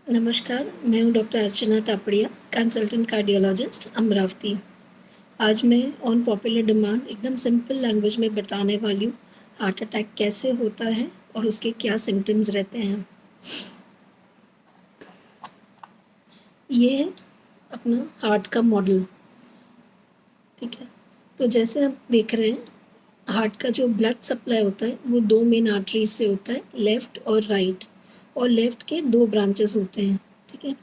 नमस्कार, मैं हूँ डॉक्टर अर्चना तापड़िया, कंसल्टेंट कार्डियोलॉजिस्ट, अमरावती। आज मैं ऑन पॉपुलर डिमांड एकदम सिंपल लैंग्वेज में बताने वाली हूँ, हार्ट अटैक कैसे होता है और उसके क्या सिम्पटम्स रहते हैं। ये है अपना हार्ट का मॉडल, ठीक है। तो जैसे आप देख रहे हैं, हार्ट का जो ब्लड सप्लाई होता है वो दो मेन आर्टरीज से होता है, लेफ़्ट और राइट। और लेफ़्ट के दो ब्रांचेस होते हैं, ठीक है।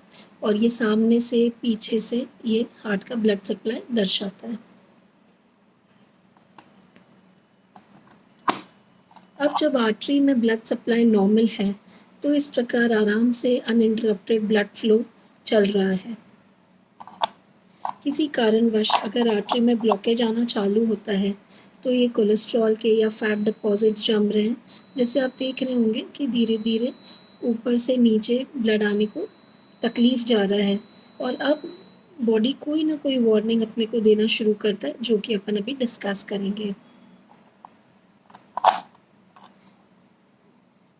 और ये सामने से पीछे से ये हार्ट का ब्लड सप्लाई दर्शाता है। अब जब आर्टरी में ब्लड सप्लाई नॉर्मल है, तो इस प्रकार आराम से अनइंटरप्टेड ब्लड फ्लो चल रहा है। किसी कारणवश अगर आर्टरी में ब्लॉकेज आना चालू होता है, तो ये कोलेस्ट्रॉल के या फैट डिपॉजिट्स जम रहे हैं, जिससे आप देख रहे होंगे कि धीरे-धीरे ऊपर से नीचे ब्लड आने को तकलीफ जा रहा है। और अब बॉडी कोई ना कोई वार्निंग अपने को देना शुरू करता है, जो कि अपन अभी डिस्कस करेंगे।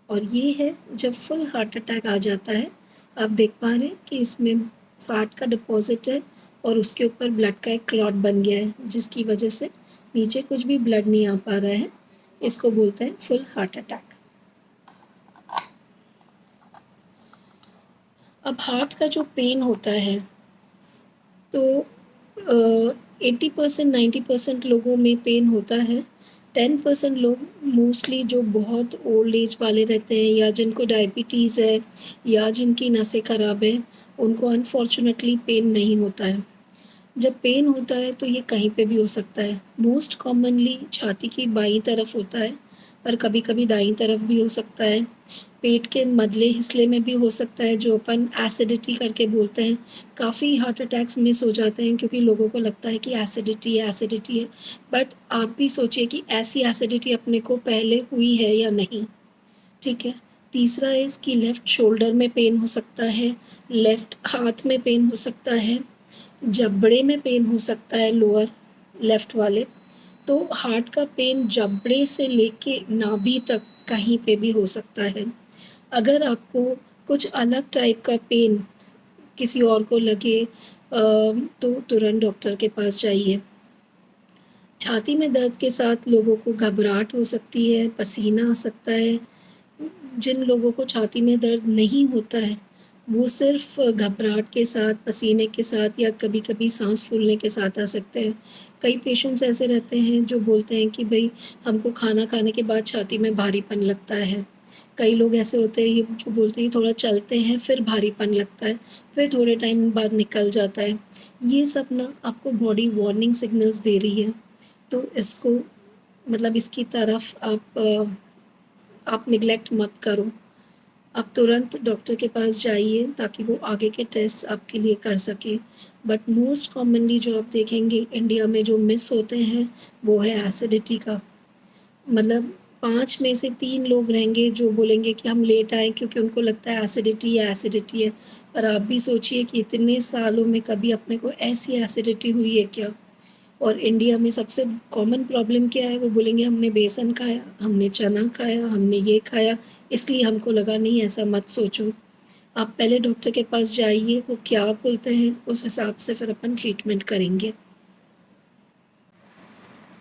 और ये है जब फुल हार्ट अटैक आ जाता है। आप देख पा रहे हैं कि इसमें फैट का डिपॉजिट है और उसके ऊपर ब्लड का एक क्लॉट बन गया है, जिसकी वजह से नीचे कुछ भी ब्लड नहीं आ पा रहा है। इसको बोलते हैं फुल हार्ट अटैक। अब हार्ट का जो पेन होता है, तो 80% 90% लोगों में पेन होता है। 10% लोग मोस्टली जो बहुत ओल्ड एज वाले रहते हैं या जिनको डायबिटीज़ है या जिनकी नसें ख़राब हैं, उनको अनफॉर्चुनेटली पेन नहीं होता है। जब पेन होता है तो ये कहीं पे भी हो सकता है। मोस्ट कॉमनली छाती की बाईं तरफ होता है, पर कभी-कभी दाईं तरफ भी हो सकता है। पेट के मधले हिस्से में भी हो सकता है, जो अपन एसिडिटी करके बोलते हैं। काफ़ी हार्ट अटैक्स मिस हो जाते हैं क्योंकि लोगों को लगता है कि एसिडिटी है, एसिडिटी है। बट आप भी सोचिए कि ऐसी एसिडिटी अपने को पहले हुई है या नहीं, ठीक है। तीसरा है इसकी लेफ़्ट शोल्डर में पेन हो सकता है, लेफ़्ट हाथ में पेन हो सकता है, जबड़े में पेन हो सकता है लोअर लेफ़्ट वाले। तो हार्ट का पेन जबड़े से लेके नाभि तक कहीं पे भी हो सकता है। अगर आपको कुछ अलग टाइप का पेन किसी और को लगे तो तुरंत डॉक्टर के पास जाइए। छाती में दर्द के साथ लोगों को घबराहट हो सकती है, पसीना आ सकता है। जिन लोगों को छाती में दर्द नहीं होता है, वो सिर्फ़ घबराहट के साथ, पसीने के साथ या कभी-कभी साँस फूलने के साथ आ सकते हैं। कई पेशेंट्स ऐसे रहते हैं जो बोलते हैं कि भई हमको खाना खाने के बाद छाती में भारीपन लगता है। कई लोग ऐसे होते हैं ये जो बोलते हैं थोड़ा चलते हैं फिर भारीपन लगता है, फिर थोड़े टाइम बाद निकल जाता है। ये सब ना आपको बॉडी वार्निंग सिग्नल्स दे रही है, तो इसको मतलब इसकी तरफ आप नेग्लेक्ट मत करो। आप तुरंत डॉक्टर के पास जाइए ताकि वो आगे के टेस्ट आपके लिए कर सके। बट मोस्ट कॉमनली जो आप देखेंगे इंडिया में जो मिस होते हैं, वो है एसिडिटी का। मतलब 5 में से 3 लोग रहेंगे जो बोलेंगे कि हम लेट आए क्योंकि उनको लगता है एसिडिटी है। पर आप भी सोचिए कि इतने सालों में कभी अपने को ऐसी एसिडिटी हुई है क्या? और इंडिया में सबसे कॉमन प्रॉब्लम क्या है? वो बोलेंगे हमने बेसन खाया, हमने चना खाया, हमने ये खाया, इसलिए हमको लगा। नहीं, ऐसा मत सोचो। आप पहले डॉक्टर के पास जाइए, वो क्या बोलते हैं उस हिसाब से फिर अपन ट्रीटमेंट करेंगे।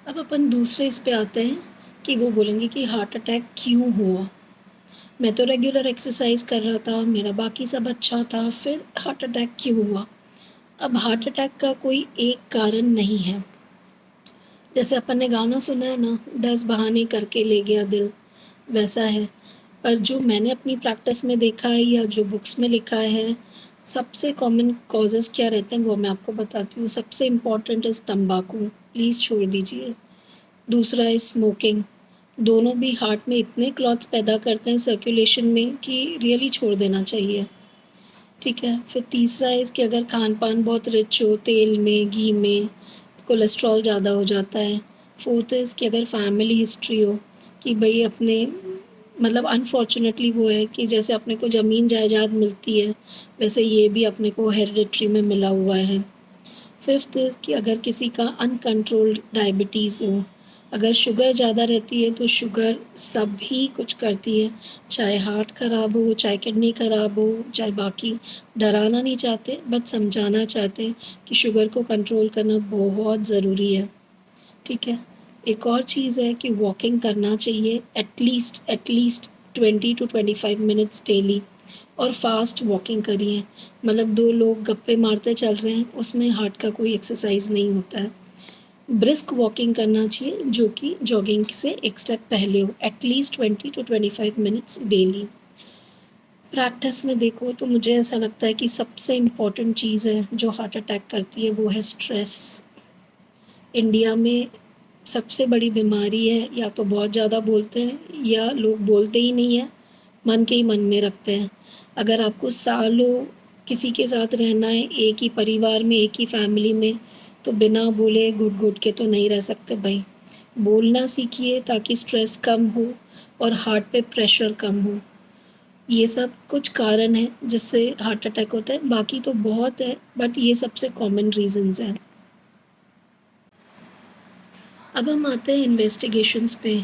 अब अपन दूसरे इस पे आते हैं कि वो बोलेंगे कि हार्ट अटैक क्यों हुआ? मैं तो रेगुलर एक्सरसाइज़ कर रहा था, मेरा बाकी सब अच्छा था, फिर हार्ट अटैक क्यों हुआ? अब हार्ट अटैक का कोई एक कारण नहीं है। जैसे अपन ने गाना सुना है ना, 10 बहाने करके ले गया दिल, वैसा है। पर जो मैंने अपनी प्रैक्टिस में देखा है या जो बुक्स में लिखा है, सबसे कॉमन कॉजेज़ क्या रहते हैं वो मैं आपको बताती हूँ। सबसे इम्पोर्टेंट इज़ तम्बाकू, प्लीज़ छोड़ दीजिए। दूसरा है स्मोकिंग, दोनों भी हार्ट में इतने क्लॉट्स पैदा करते हैं सर्कुलेशन में कि रियली छोड़ देना चाहिए, ठीक है। फिर तीसरा है इसके अगर खान-पान बहुत रिच हो, तेल में, घी में, कोलेस्ट्रॉल ज़्यादा हो जाता है। फोर्थ इज़ कि अगर फैमिली हिस्ट्री हो कि भई अपने मतलब अनफॉर्चुनेटली वो है कि जैसे अपने को ज़मीन जायदाद मिलती है, वैसे ये भी अपने को हेरिडिटरी में मिला हुआ है। फिफ्थ इज़ कि अगर किसी का अनकंट्रोल्ड डायबिटीज़ हो, अगर शुगर ज़्यादा रहती है तो शुगर सभी कुछ करती है, चाहे हार्ट ख़राब हो, चाहे किडनी ख़राब हो, चाहे बाकी। डराना नहीं चाहते बट समझाना चाहते हैं कि शुगर को कंट्रोल करना बहुत ज़रूरी है, ठीक है। एक और चीज़ है कि वॉकिंग करना चाहिए एटलीस्ट 20 to 25 मिनट्स डेली, और फास्ट वॉकिंग करिए। मतलब 2 लोग गप्पे मारते चल रहे हैं, उसमें हार्ट का कोई एक्सरसाइज नहीं होता है। ब्रिस्क वॉकिंग करना चाहिए जो कि जॉगिंग से एक स्टेप पहले हो, at least 20 to 25 minutes daily. Practice में देखो तो मुझे ऐसा लगता है कि सबसे इम्पॉर्टेंट चीज़ है जो हार्ट अटैक करती है वो है स्ट्रेस। इंडिया में सबसे बड़ी बीमारी है, या तो बहुत ज़्यादा बोलते हैं या लोग बोलते ही नहीं है, मन के ही मन में रखते हैं। अगर आपको सालों किसी के साथ रहना है, एक ही परिवार में, एक ही फैमिली में, तो बिना बोले घुट-घुट के तो नहीं रह सकते भाई। बोलना सीखिए ताकि स्ट्रेस कम हो और हार्ट पे प्रेशर कम हो। ये सब कुछ कारण है जिससे हार्ट अटैक होता है, बाकी तो बहुत है बट ये सबसे कॉमन रीज़न्स हैं। अब हम आते हैं इन्वेस्टिगेशंस पे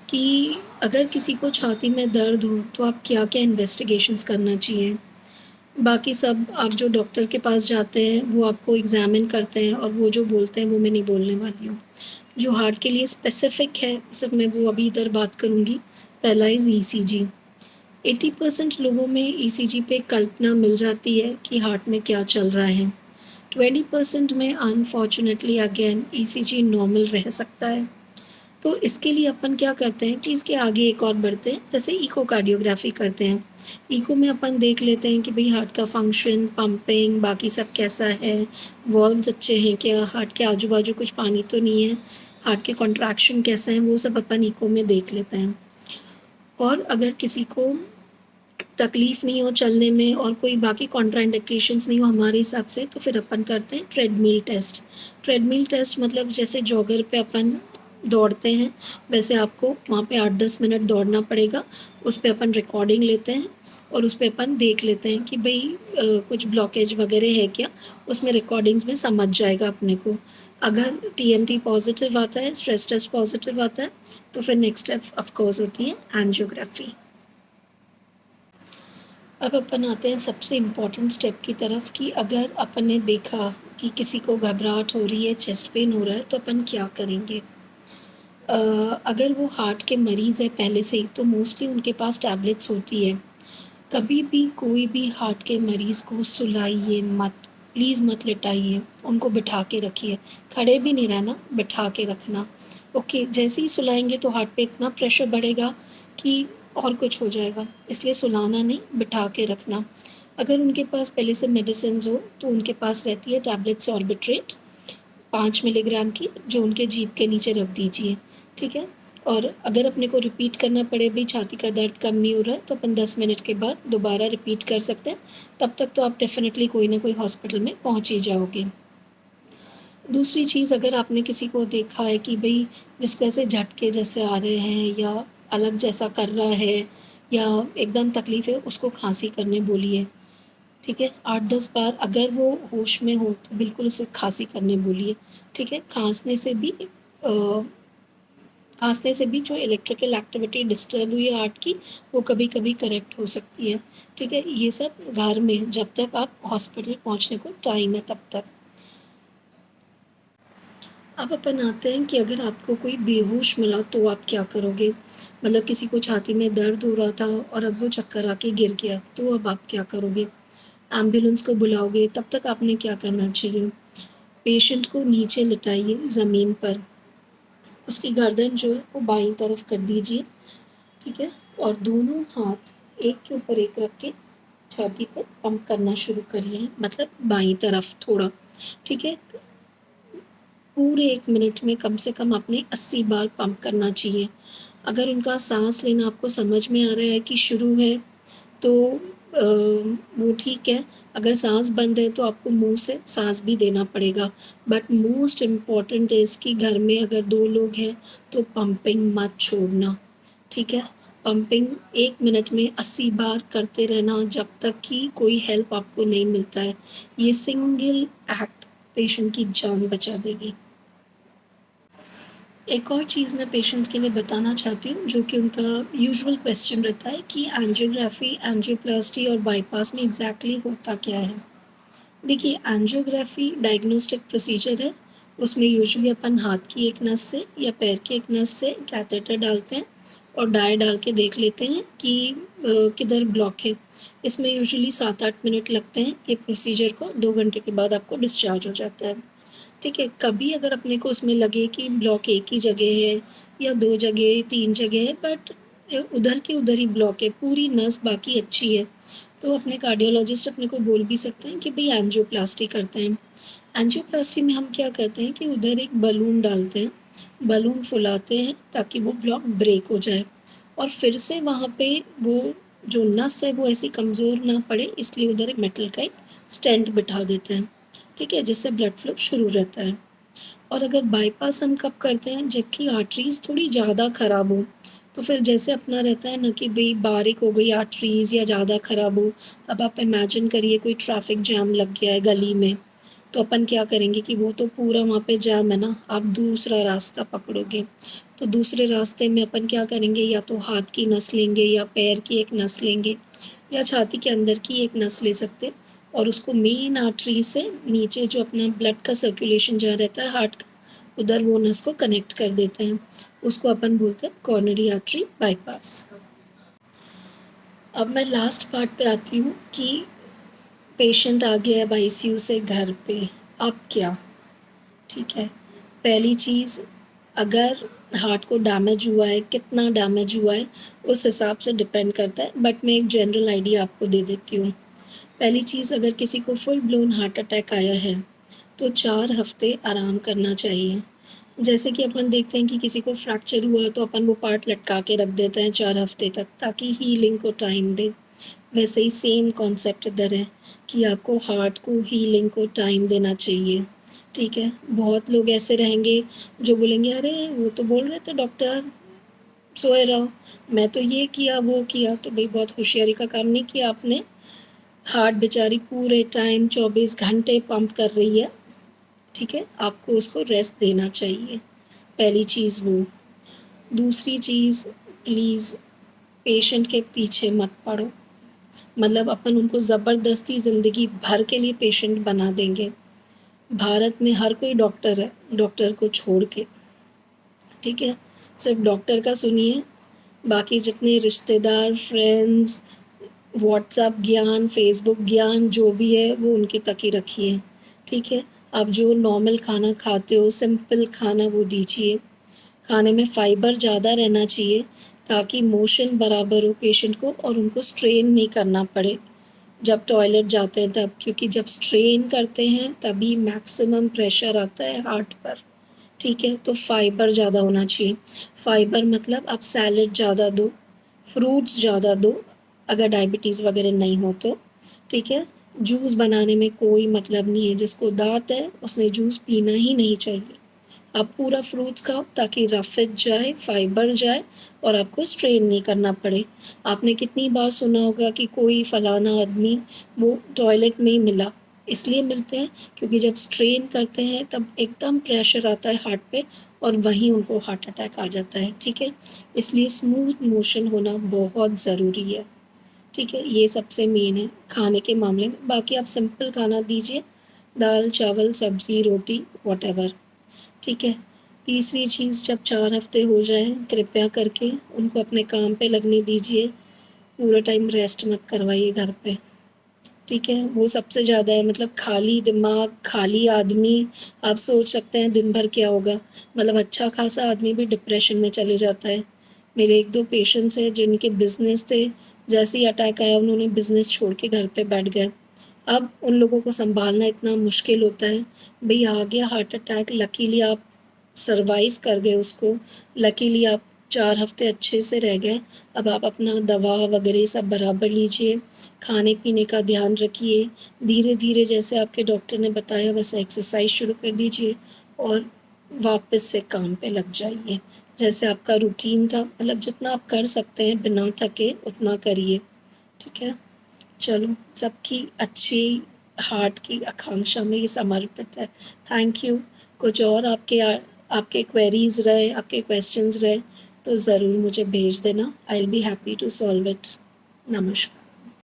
कि अगर किसी को छाती में दर्द हो तो आप क्या-क्या इन्वेस्टिगेशंस करना चाहिए। बाकी सब आप जो डॉक्टर के पास जाते हैं वो आपको एग्ज़ामिन करते हैं और वो जो बोलते हैं वो मैं नहीं बोलने वाली हूँ। जो हार्ट के लिए स्पेसिफ़िक है सिर्फ़ मैं वो अभी इधर बात करूँगी। पहला इज़ ईसीजी। 80% लोगों में ईसीजी पे कल्पना मिल जाती है कि हार्ट में क्या चल रहा है। 20% में अनफॉर्च्युनेटली अगेन ईसीजी नॉर्मल रह सकता है। तो इसके लिए अपन क्या करते हैं कि इसके आगे एक और बढ़ते हैं, जैसे इकोकार्डियोग्राफी करते हैं। इको में अपन देख लेते हैं कि भई हार्ट का फंक्शन, पंपिंग, बाकी सब कैसा है, वॉल्व्स अच्छे हैं क्या, हार्ट के आजू-बाजू कुछ पानी तो नहीं है, हार्ट के कॉन्ट्रैक्शन कैसे हैं, वो सब अपन इको में देख लेते हैं। और अगर किसी को तकलीफ़ नहीं हो चलने में और कोई बाकी कॉन्ट्राइंडिकेशंस नहीं हो हमारे हिसाब से, तो फिर अपन करते हैं ट्रेडमिल टेस्ट। ट्रेडमिल टेस्ट मतलब जैसे जॉगर पे अपन दौड़ते हैं, वैसे आपको वहाँ पे 8-10 मिनट दौड़ना पड़ेगा। उस पे अपन रिकॉर्डिंग लेते हैं और उस पे अपन देख लेते हैं कि भई कुछ ब्लॉकेज वगैरह है क्या? उसमें रिकॉर्डिंग्स में समझ जाएगा अपने को। अगर टीएमटी पॉज़िटिव आता है, स्ट्रेस टेस्ट पॉज़िटिव आता है, तो फिर नेक्स्ट स्टेप ऑफ़ कोर्स होती है एंजियोग्राफ़ी। अब अपन आते हैं सबसे इम्पोर्टेंट स्टेप की तरफ कि अगर अपन ने देखा कि किसी को घबराहट हो रही है, चेस्ट पेन हो रहा है, तो अपन क्या करेंगे? अ, अगर वो हार्ट के मरीज़ हैं पहले से ही, तो मोस्टली उनके पास टैबलेट्स होती है। कभी भी कोई भी हार्ट के मरीज़ को सुलाइए मत, प्लीज़ मत लिटाइए, उनको बिठा के रखिए। खड़े भी नहीं रहना, बिठा के रखना। ओके, जैसे ही सुलाएँगे तो हार्ट पे इतना प्रेशर बढ़ेगा कि और कुछ हो जाएगा, इसलिए सुलाना नहीं, बिठा के रखना। अगर उनके पास पहले से मेडिसिन्स हो, तो उनके पास रहती है टैबलेट सॉर्बिट्रेट 5 मिलीग्राम की, जो उनके जीभ के नीचे रख दीजिए, ठीक है? और अगर अपने को रिपीट करना पड़े भई छाती का दर्द कम नहीं हो रहा है, तो अपन 10 मिनट के बाद दोबारा रिपीट कर सकते हैं। तब तक तो आप डेफ़िनिटली कोई ना कोई हॉस्पिटल में पहुँच ही जाओगे। दूसरी चीज़, अगर आपने किसी को देखा है कि भई जिसको ऐसे झटके जैसे आ रहे हैं या अलग जैसा कर रहा है या एकदम तकलीफ़ है, उसको खाँसी करने बोलिए, ठीक है? 8-10 बार अगर वो होश में हो तो बिल्कुल उसे खाँसी करने बोलिए, ठीक है? खाँसने से भी जो इलेक्ट्रिकल एक्टिविटी डिस्टर्ब हुई है हार्ट की, वो कभी-कभी करेक्ट हो सकती है, ठीक है? ये सब घर में जब तक आप हॉस्पिटल पहुँचने को टाइम है तब तक। अब अपन आते हैं कि अगर आपको कोई बेहोश मिला तो आप क्या करोगे? मतलब किसी को छाती में दर्द हो रहा था और अब वो चक्कर आके गिर गया, तो अब आप क्या करोगे? एम्बुलेंस को बुलाओगे, तब तक आपने क्या करना चाहिए? पेशेंट को नीचे लिटाइए ज़मीन पर, उसकी गर्दन जो है वो बाईं तरफ कर दीजिए, ठीक है? और दोनों हाथ एक के ऊपर एक रख के छाती पर पंप करना शुरू करिए, मतलब बाईं तरफ थोड़ा, ठीक है? पूरे 1 मिनट में कम से कम आपने 80 बार पंप करना चाहिए। अगर उनका साँस लेना आपको समझ में आ रहा है कि शुरू है, तो वो ठीक है। अगर साँस बंद है तो आपको मुँह से साँस भी देना पड़ेगा। बट मोस्ट इम्पोर्टेंट इज़ कि घर में अगर 2 लोग हैं तो पंपिंग मत छोड़ना, ठीक है? पंपिंग 1 मिनट में 80 बार करते रहना जब तक कि कोई हेल्प आपको नहीं मिलता है। ये सिंगल एक्ट पेशेंट की जान बचा देगी। एक और चीज़ मैं पेशेंट्स के लिए बताना चाहती हूँ, जो कि उनका यूजुअल क्वेश्चन रहता है कि एंजियोग्राफी, एंजियोप्लास्टी और बाईपास में एग्ज़ैक्टली होता क्या है? देखिए, एंजियोग्राफी डायग्नोस्टिक प्रोसीजर है। उसमें यूजुअली अपन हाथ की एक नस से या पैर की एक नस से कैथेटर डालते हैं और डाई डाल के देख लेते हैं कि किधर ब्लॉक है। इसमें यूजुअली 7-8 मिनट लगते हैं। ये प्रोसीजर को 2 घंटे के बाद आपको डिस्चार्ज हो जाता है। ठीक है, कभी अगर अपने को उसमें लगे कि ब्लॉक एक ही जगह है या 2 जगह, 3 जगह है, बट उधर की उधर ही ब्लॉक है, पूरी नस बाकी अच्छी है, तो अपने कार्डियोलॉजिस्ट अपने को बोल भी सकते हैं कि भई एंजियोप्लास्टी करते हैं। एंजियोप्लास्टी में हम क्या करते हैं कि उधर एक बलून डालते हैं, बलून फुलाते हैं ताकि वो ब्लॉक ब्रेक हो जाए और फिर से वहाँ पे वो जो नस है वो ऐसी कमज़ोर ना पड़े, इसलिए उधर एक मेटल का एक स्टेंट बिठा देते हैं, ठीक है? जिससे ब्लड फ्लो शुरू रहता है। और अगर बाईपास हम कब करते हैं, जबकि आर्टरीज़ थोड़ी ज़्यादा ख़राब हो, तो फिर जैसे अपना रहता है ना कि भई बारीक हो गई आर्टरीज़ या ज़्यादा ख़राब हो। अब आप इमेजिन करिए कोई ट्रैफ़िक जैम लग गया है गली में, तो अपन क्या करेंगे कि वो तो पूरा वहाँ पे जैम है ना, आप दूसरा रास्ता पकड़ोगे। तो दूसरे रास्ते में अपन क्या करेंगे, या तो हाथ की नस लेंगे या पैर की एक नस लेंगे या छाती के अंदर की एक नस ले सकते हैं और उसको मेन आर्टरी से नीचे जो अपना ब्लड का सर्कुलेशन जहाँ रहता है हार्ट का, उधर वो नस को कनेक्ट कर देते हैं। उसको अपन बोलते हैं कॉर्नरी आर्टरी बाईपास। अब मैं लास्ट पार्ट पे आती हूँ कि पेशेंट आ गया अब आईसीयू से घर पे, अब क्या? ठीक है। पहली चीज़, अगर हार्ट को डैमेज हुआ है, कितना डैमेज हुआ है, उस हिसाब से डिपेंड करता है, बट मैं एक जनरल आइडिया आपको दे देती हूँ। पहली चीज़, अगर किसी को फुल ब्लोन हार्ट अटैक आया है, तो 4 हफ़्ते आराम करना चाहिए। जैसे कि अपन देखते हैं कि किसी को फ्रैक्चर हुआ तो अपन वो पार्ट लटका के रख देते हैं 4 हफ़्ते तक ताकि हीलिंग को टाइम दे। वैसे ही सेम कॉन्सेप्ट इधर है कि आपको हार्ट को हीलिंग को टाइम देना चाहिए, ठीक है? बहुत लोग ऐसे रहेंगे जो बोलेंगे, अरे वो तो बोल रहे थे डॉक्टर सोए रहो, मैं तो ये किया वो किया, तो भाई बहुत होशियारी का काम नहीं किया आपने। हार्ट बेचारी पूरे टाइम 24 घंटे पंप कर रही है, ठीक है? आपको उसको रेस्ट देना चाहिए, पहली चीज़ वो। दूसरी चीज़, प्लीज़ पेशेंट के पीछे मत पड़ो। मतलब अपन उनको ज़बरदस्ती ज़िंदगी भर के लिए पेशेंट बना देंगे। भारत में हर कोई डॉक्टर है, डॉक्टर को छोड़ के, ठीक है? सिर्फ़ डॉक्टर का सुनिए, बाकी जितने रिश्तेदार, फ्रेंड्स, व्हाट्सएप ज्ञान, फ़ेसबुक ज्ञान जो भी है वो उनके तक ही रखिए, ठीक है? आप जो नॉर्मल खाना खाते हो, सिंपल खाना वो दीजिए। खाने में फ़ाइबर ज़्यादा रहना चाहिए ताकि मोशन बराबर हो पेशेंट को और उनको स्ट्रेन नहीं करना पड़े जब टॉयलेट जाते हैं तब, क्योंकि जब स्ट्रेन करते हैं तभी मैक्सिमम प्रेशर आता है हार्ट पर, ठीक है? तो फ़ाइबर ज़्यादा होना चाहिए। फ़ाइबर मतलब आप सैलेड ज़्यादा दो, फ्रूट्स ज़्यादा दो, अगर डायबिटीज़ वगैरह नहीं हो तो, ठीक है? जूस बनाने में कोई मतलब नहीं है, जिसको दाँत है उसने जूस पीना ही नहीं चाहिए। आप पूरा फ्रूट्स खाओ ताकि रफ़ेज जाए, फ़ाइबर जाए और आपको स्ट्रेन नहीं करना पड़े। आपने कितनी बार सुना होगा कि कोई फलाना आदमी वो टॉयलेट में ही मिला, इसलिए मिलते हैं क्योंकि जब स्ट्रेन करते हैं तब एकदम प्रेशर आता है हार्ट पे और वहीं उनको हार्ट अटैक आ जाता है, ठीक है? इसलिए स्मूथ मोशन होना बहुत ज़रूरी है, ठीक है? ये सबसे मेन है खाने के मामले में। बाकी आप सिंपल खाना दीजिए, दाल, चावल, सब्ज़ी, रोटी, व्हाटएवर। ठीक है। तीसरी चीज़, जब 4 हफ़्ते हो जाएँ, कृपया करके उनको अपने काम पे लगने दीजिए। पूरा टाइम रेस्ट मत करवाइए घर पे, ठीक है? वो सबसे ज़्यादा है, मतलब खाली दिमाग, खाली आदमी, आप सोच सकते हैं दिन भर क्या होगा। मतलब अच्छा खासा आदमी भी डिप्रेशन में चले जाता है। मेरे 1-2 पेशेंट्स हैं जिनके बिज़नेस थे, जैसे ही अटैक आया उन्होंने बिज़नेस छोड़ के घर पे बैठ गए। अब उन लोगों को सँभालना इतना मुश्किल होता है। भई आ गया हार्ट अटैक, लकीली आप सर्वाइव कर गए उसको, लकीली आप 4 हफ़्ते अच्छे से रह गए। अब आप अपना दवा वग़ैरह सब बराबर लीजिए, खाने-पीने का ध्यान रखिए, धीरे-धीरे जैसे आपके डॉक्टर ने बताया वैसे एक्सरसाइज़ शुरू कर दीजिए और वापस से काम पे लग जाइए। जैसे आपका रूटीन था, मतलब जितना आप कर सकते हैं बिना थके उतना करिए, ठीक है? चलो, सबकी अच्छी हार्ट की आकांक्षा में ये समर्पित है। Thank you. कुछ और आपके आपके क्वेरीज रहे, आपके क्वेश्चंस रहे तो ज़रूर मुझे भेज देना। I will be happy to solve it. नमस्कार।